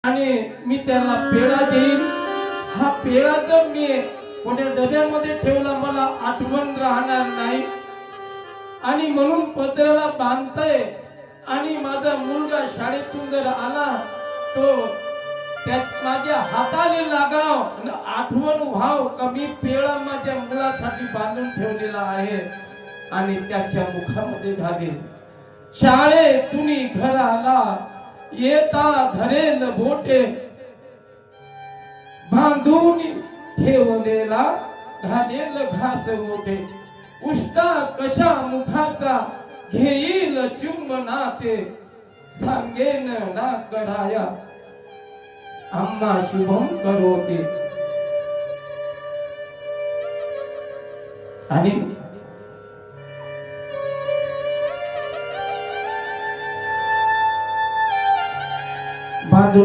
आणि मी त्याला पेढा देईन। हा पेढा जर मी कोण्या डब्यामध्ये ठेवला मला आठवण राहणार नाही आणि म्हणून पत्राला बांधताय आणि माझा मुलगा शाळेतून जर आला तो त्यात माझ्या हाताने लागाव आणि आठवण व्हाव का मी पेढा माझ्या मुलासाठी बांधून ठेवलेला आहे आणि त्याच्या मुखामध्ये घालेल। शाळेतून घराला येता धरेल बोटे बांधून ठेवलेला घालेल घास मोठे उष्टा कशा मुखाचा घेईल चुंबनाते सांगेन ना कराया अम्मा शुभम करोते। आणि बाजू